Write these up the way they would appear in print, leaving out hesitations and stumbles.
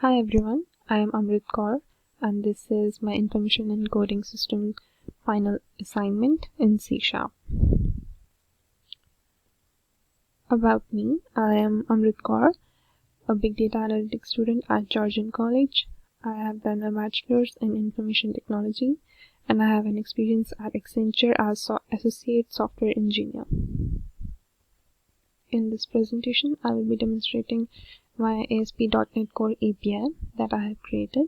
Hi everyone, I am Amrit Kaur and this is my information encoding system final assignment in C#. About me, I am Amrit Kaur, a big data analytics student at Georgian College. I have done a bachelor's in information technology and I have an experience at Accenture as associate software engineer. In this presentation, I will be demonstrating my ASP.NET Core API that I have created.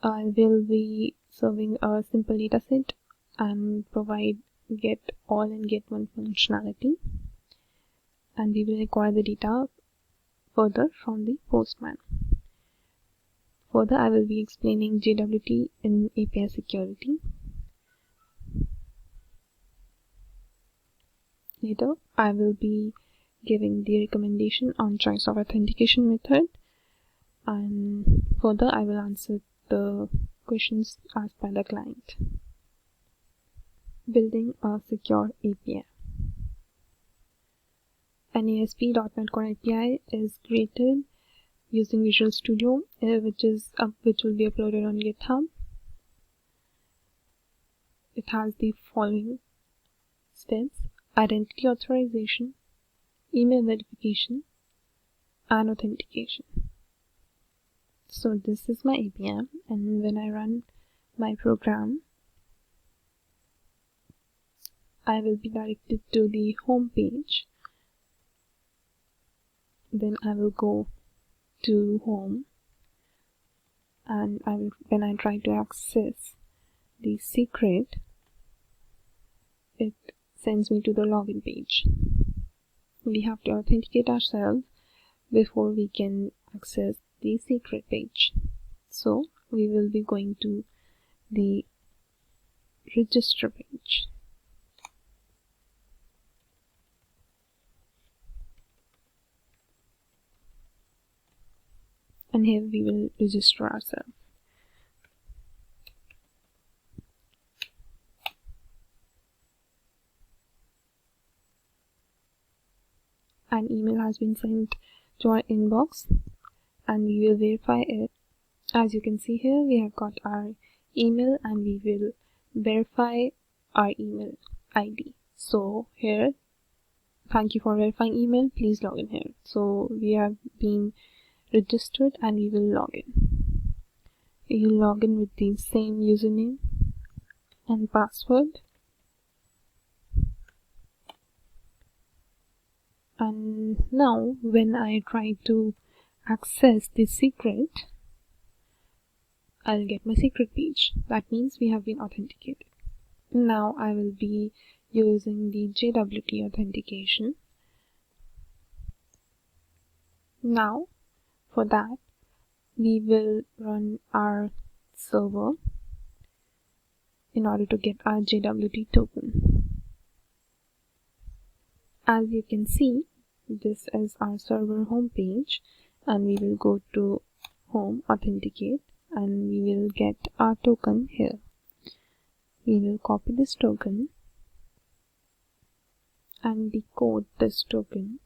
I will be serving a simple dataset and provide get all and get one functionality, and we will acquire the data further from the postman. Further, I will be explaining JWT in API security. Later, I will be giving the recommendation on choice of authentication method, and further I will answer the questions asked by the client. Building a secure API. An ASP.NET Core API is created using Visual Studio, which will be uploaded on GitHub. It has the following steps: identity authorization, email verification, and authentication. So this is my API, and when I run my program, I will be directed to the home page. Then I will go to home, and when I try to access the secret, it sends me to the login page. We have to authenticate ourselves before we can access the secret page. So we will be going to the register page. And here we will register ourselves. An email has been sent to our inbox and we will verify it. As you can see here, we have got our email and we will verify our email ID. So here, thank you for verifying email, please log in here. So we have been registered and we will log in. We will log in with the same username and password. And now when I try to access the secret, I'll get my secret page. That means we have been authenticated. Now I will be using the JWT authentication. Now for that, we will run our server in order to get our JWT token. As you can see, this is our server homepage, and we will go to home, authenticate, and we will get our token here. We will copy this token and decode this token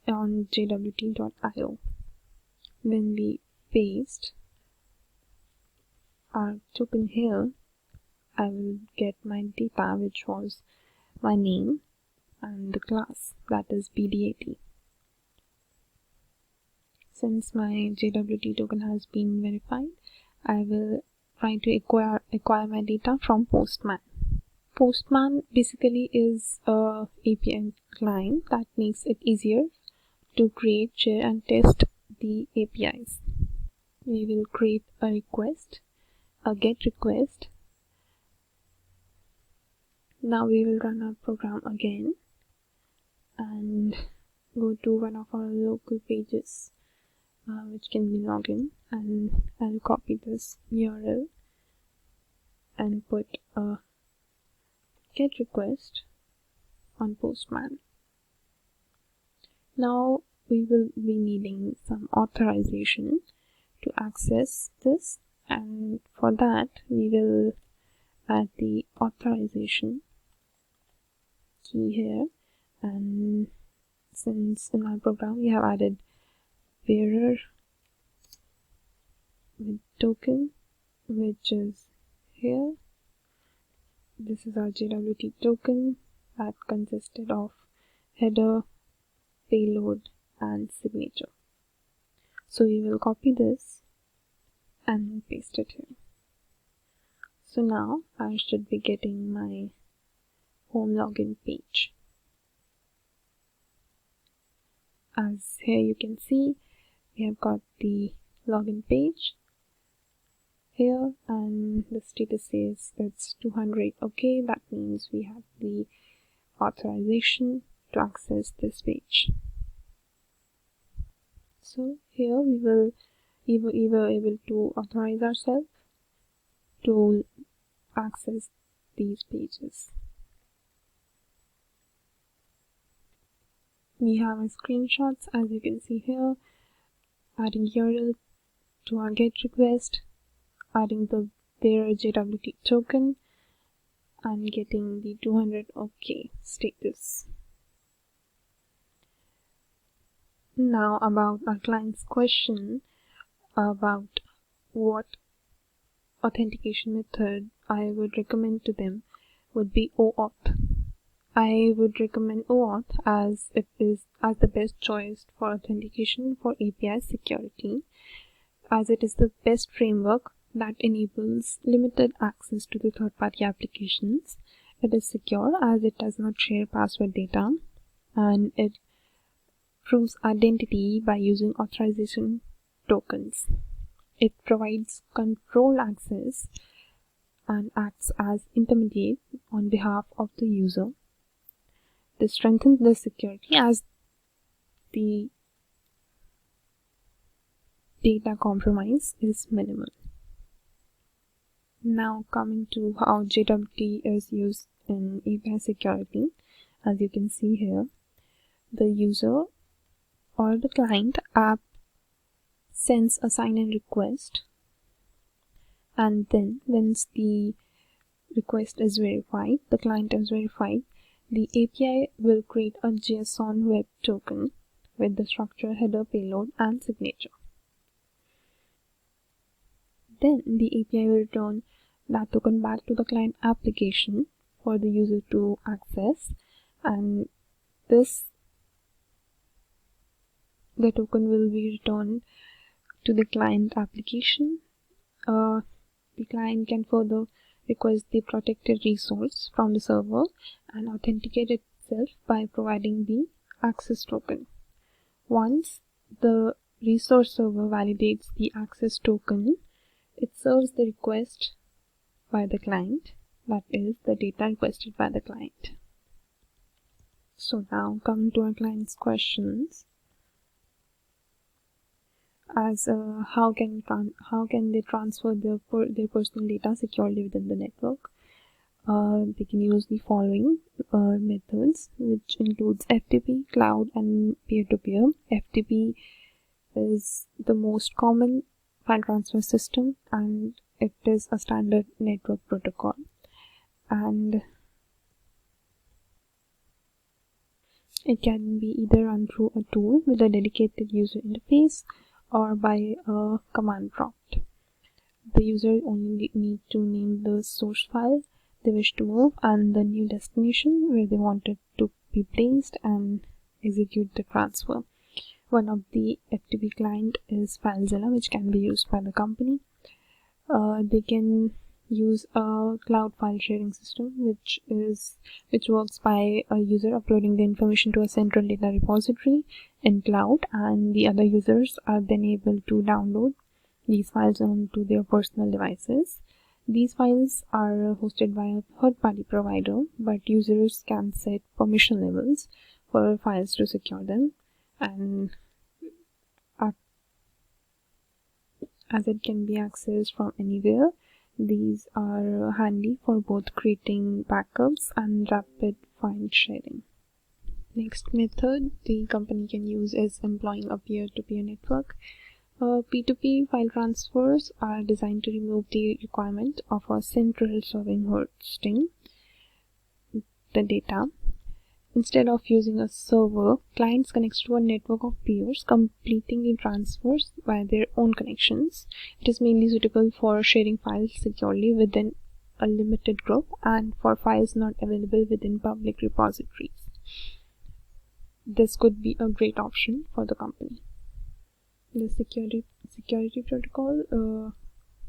on jwt.io. When we paste our token here, I will get my data, which was my name and the class, that is BDAT. Since my JWT token has been verified, I will try to acquire my data from Postman. Postman basically is a API client that makes it easier to create, share, and test the APIs. We will create a request, a GET request. Now we will run our program again and go to one of our local pages which can be logged in, and I'll copy this URL and put a GET request on Postman. Now we will be needing some authorization to access this, and for that we will add the authorization key here. And since in our program we have added bearer with token, which is here. This is our JWT token that consisted of header, payload, and signature. So we will copy this and paste it here. So now I should be getting my home login page. As here you can see, we have got the login page here, and the status says it's 200. Okay, that means we have the authorization to access this page. So here we were able to authorize ourselves to access these pages. We have a screenshots, as you can see here, adding URL to our GET request, adding the bearer JWT token, and getting the 200 OK status. Now about our client's question about what authentication method I would recommend to them would be OAuth. I would recommend OAuth as it is the best choice for authentication for API security, as it is the best framework that enables limited access to the third-party applications. It is secure as it does not share password data, and it proves identity by using authorization tokens. It provides control access and acts as intermediate on behalf of the user. This strengthens the security as the data compromise is minimal. Now coming to how JWT is used in API security, as you can see here, the user or the client app sends a sign-in request, and then once the request is verified, the client is verified, the API will create a JSON web token with the structure, header, payload, and signature. Then the API will return that token back to the client application for the user to access, and the token will be returned to the client application. The client can further request the protected resource from the server and authenticate itself by providing the access token. Once the resource server validates the access token, it serves the request by the client, that is, the data requested by the client. So now coming to our client's questions, as how can they transfer their personal data securely within the network. They can use the following methods, which includes FTP, cloud, and peer-to-peer. FTP is the most common file transfer system, and it is a standard network protocol, and it can be either run through a tool with a dedicated user interface or by a command prompt. The user only need to name the source file they wish to move and the new destination where they want it to be placed, and execute the transfer. One of the FTP client is FileZilla, which can be used by the company. They can use a cloud file sharing system, which works by a user uploading the information to a central data repository in cloud, and the other users are then able to download these files onto their personal devices. These files are hosted by a third-party provider, but users can set permission levels for files to secure them, and as it can be accessed from anywhere, these are handy for both creating backups and rapid file sharing. Next method the company can use is employing a peer-to-peer network. P2P file transfers are designed to remove the requirement of a central serving hosting the data. Instead of using a server, clients connect to a network of peers, completing the transfers via their own connections. It is mainly suitable for sharing files securely within a limited group and for files not available within public repositories. This could be a great option for the company. The security protocol,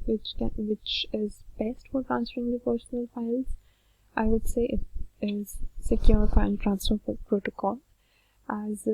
which is best for transferring the personal files, I would say it is Secure File Transfer Protocol, as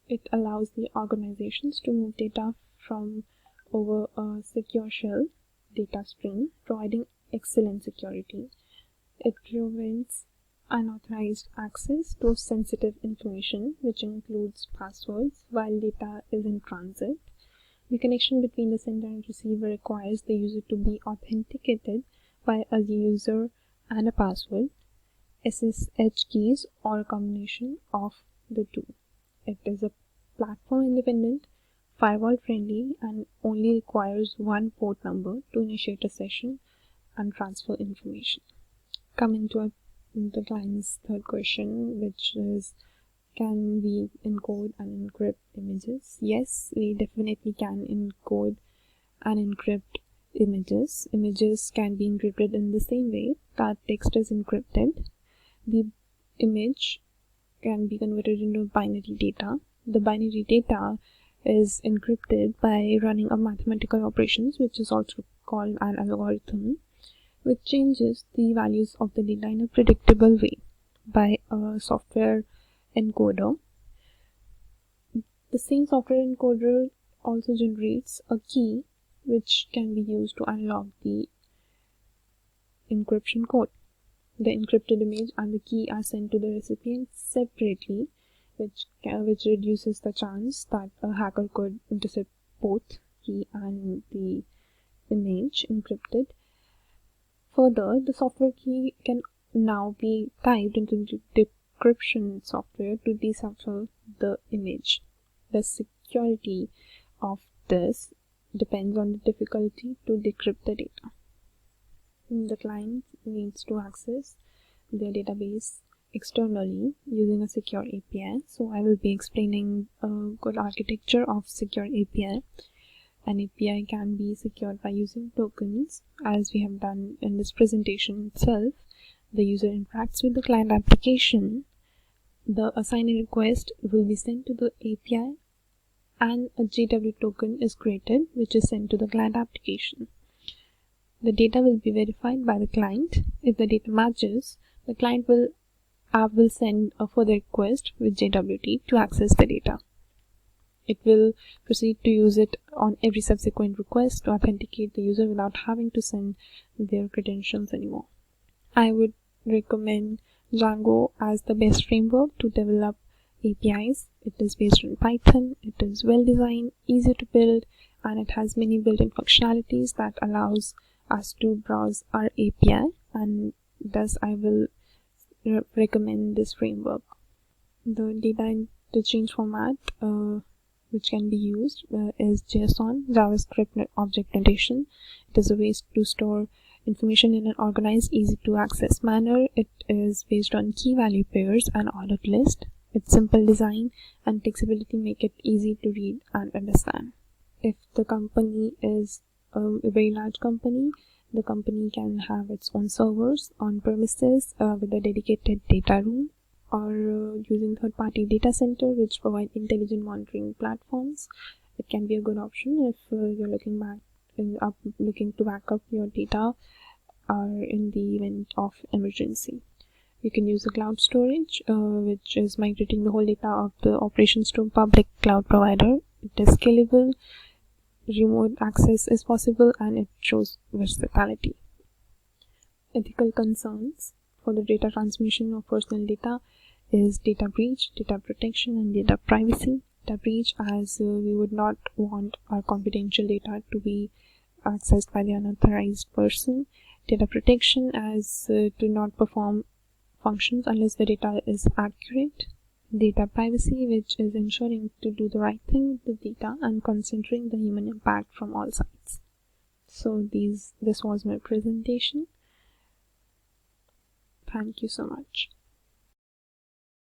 it allows the organizations to move data from over a secure shell data stream, providing excellent security. It prevents unauthorized access to sensitive information, which includes passwords, while data is in transit. The connection between the sender and receiver requires the user to be authenticated by a user and a password, SSH keys, or a combination of the two. It is a platform independent, firewall friendly, and only requires one port number to initiate a session and transfer information. Coming to the client's third question, which is, can we encode and encrypt images? Yes, we definitely can encode and encrypt images. Images can be encrypted in the same way that text is encrypted. The image can be converted into binary data. The binary data is encrypted by running a mathematical operations, which is also called an algorithm, which changes the values of the data in a predictable way by a software encoder. The same software encoder also generates a key which can be used to unlock the encryption code. The encrypted image and the key are sent to the recipient separately, which reduces the chance that a hacker could intercept both key and the image encrypted. Further, the software key can now be typed into the decryption software to decipher the image. The security of this depends on the difficulty to decrypt the data. The client needs to access their database externally using a secure API. So I will be explaining a good architecture of secure API. An API can be secured by using tokens, as we have done in this presentation itself. The user interacts with the client application. The assignee request will be sent to the API, and a JW token is created, which is sent to the client application. The data will be verified by the client. If the data matches, the client will send a further request with JWT to access the data. It will proceed to use it on every subsequent request to authenticate the user without having to send their credentials anymore. I would recommend Django as the best framework to develop APIs. It is based on Python, it is well designed, easy to build, and it has many built-in functionalities that allows us to browse our API, and thus I will recommend this framework. The data interchange format which can be used is JSON, JavaScript Object Notation. It is a way to store information in an organized, easy to access manner. It is based on key value pairs and ordered list. Its simple design and flexibility make it easy to read and understand. If the company is a very large company, the company can have its own servers on premises with a dedicated data room, or using third-party data center which provide intelligent monitoring platforms. It can be a good option if you're looking to back up your data in the event of emergency. You can use a cloud storage, which is migrating the whole data of the operations to a public cloud provider. It is scalable, remote access is possible, and it shows versatility. Ethical concerns for the data transmission of personal data is data breach, data protection, and data privacy. Data breach, as we would not want our confidential data to be accessed by the unauthorized person. Data protection, as to not perform functions unless the data is accurate. Data privacy, which is ensuring to do the right thing with the data and considering the human impact from all sides. So this was my presentation. Thank you so much.